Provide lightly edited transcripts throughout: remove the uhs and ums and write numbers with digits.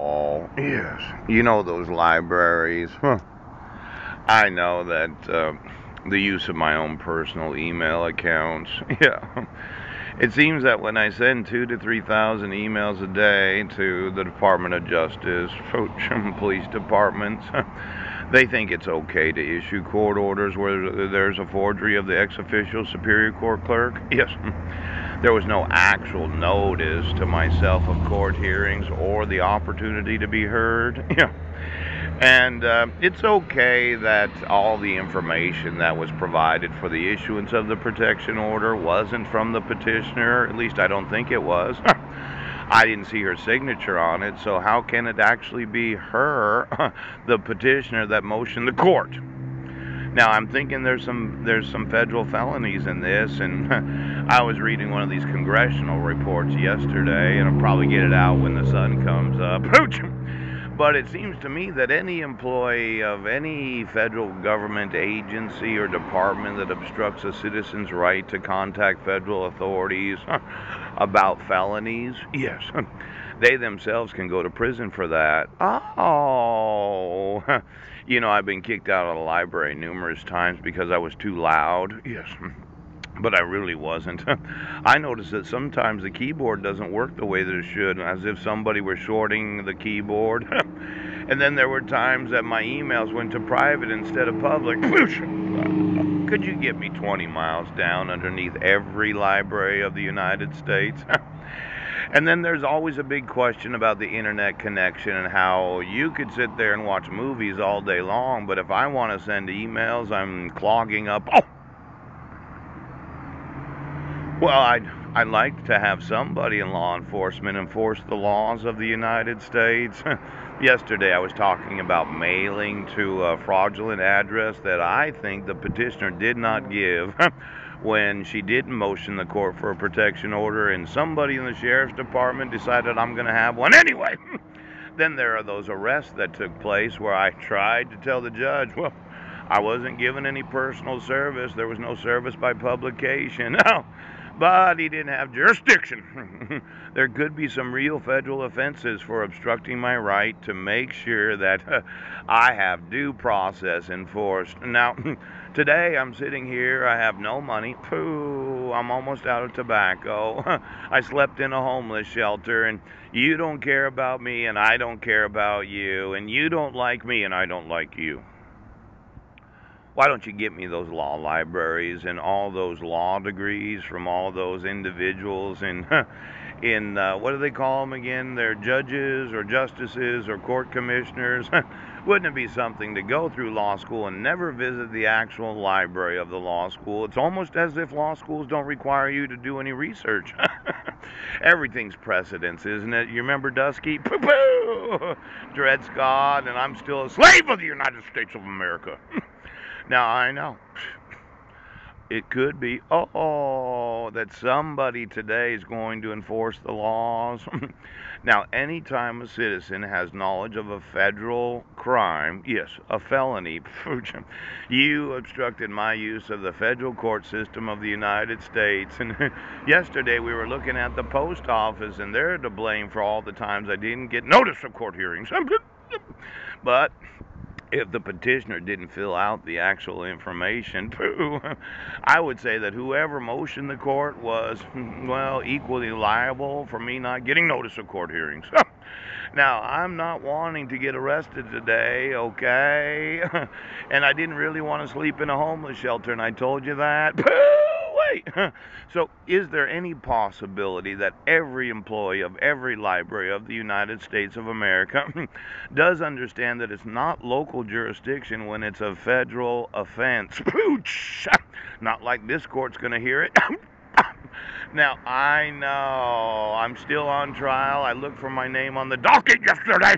Oh, yes. You know those libraries. Huh. I know that the use of my own personal email accounts. Yeah. It seems that when I send 2 to 3 thousand emails a day to the Department of Justice, police departments, they think it's okay to issue court orders where there's a forgery of the ex-officio superior court clerk. Yes. There was no actual notice to myself of court hearings or the opportunity to be heard. Yeah. And it's okay that all the information that was provided for the issuance of the protection order wasn't from the petitioner. At least I don't think it was. I didn't see her signature on it, so how can it actually be her, the petitioner, that motioned the court? Now I'm thinking there's some federal felonies in this, and I was reading one of these congressional reports yesterday, and I'll probably get it out when the sun comes up. But it seems to me that any employee of any federal government agency or department that obstructs a citizen's right to contact federal authorities about felonies, yes, they themselves can go to prison for that. Oh, I've been kicked out of the library numerous times because I was too loud. Yes. But I really wasn't. I noticed that sometimes the keyboard doesn't work the way that it should, as if somebody were shorting the keyboard. And then there were times that my emails went to private instead of public. Could you get me 20 miles down underneath every library of the United States? And then there's always a big question about the internet connection and how you could sit there and watch movies all day long, but if I want to send emails, I'm clogging up. Oh, well, I'd like to have somebody in law enforcement enforce the laws of the United States. Yesterday I was talking about mailing to a fraudulent address that I think the petitioner did not give when she didn't motion the court for a protection order, and somebody in the sheriff's department decided I'm going to have one anyway. Then there are those arrests that took place where I tried to tell the judge, well, I wasn't given any personal service. There was no service by publication. No, but he didn't have jurisdiction. There could be some real federal offenses for obstructing my right to make sure that I have due process enforced. Now, today I'm sitting here, I have no money. Pooh, I'm almost out of tobacco. I slept in a homeless shelter, and you don't care about me, and I don't care about you, and you don't like me, and I don't like you. Why don't you get me those law libraries and all those law degrees from all those individuals in what do they call them again? They're judges or justices or court commissioners. Wouldn't it be something to go through law school and never visit the actual library of the law school? It's almost as if law schools don't require you to do any research. Everything's precedence, isn't it? You remember Dusky? Pooh pooh! Dred Scott, and I'm still a slave of the United States of America. Now, I know it could be, that somebody today is going to enforce the laws. Now, anytime a citizen has knowledge of a federal crime, yes, a felony, you obstructed my use of the federal court system of the United States. And yesterday we were looking at the post office, and they're to blame for all the times I didn't get notice of court hearings. But if the petitioner didn't fill out the actual information, I would say that whoever motioned the court was, well, equally liable for me not getting notice of court hearings. Now, I'm not wanting to get arrested today, okay? And I didn't really want to sleep in a homeless shelter, and I told you that. Wait. So, is there any possibility that every employee of every library of the United States of America does understand that it's not local jurisdiction when it's a federal offense? Not like this court's going to hear it. Now, I know I'm still on trial. I looked for my name on the docket yesterday.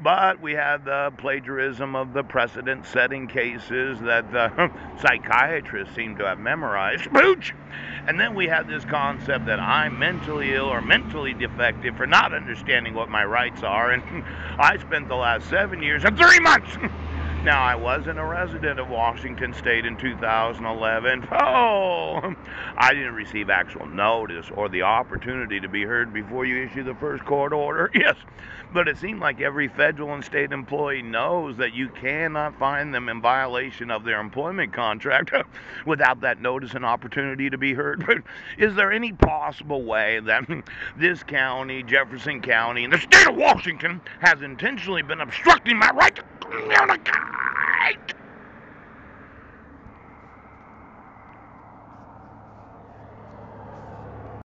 But we had the plagiarism of the precedent-setting cases that the psychiatrists seem to have memorized. Pooch! And then we had this concept that I'm mentally ill or mentally defective for not understanding what my rights are. And I spent the last 7 years and 3 months Now, I wasn't a resident of Washington State in 2011. Oh, I didn't receive actual notice or the opportunity to be heard before you issue the first court order. Yes, but it seemed like every federal and state employee knows that you cannot find them in violation of their employment contract without that notice and opportunity to be heard. But is there any possible way that this county, Jefferson County, and the state of Washington has intentionally been obstructing my right to communicate?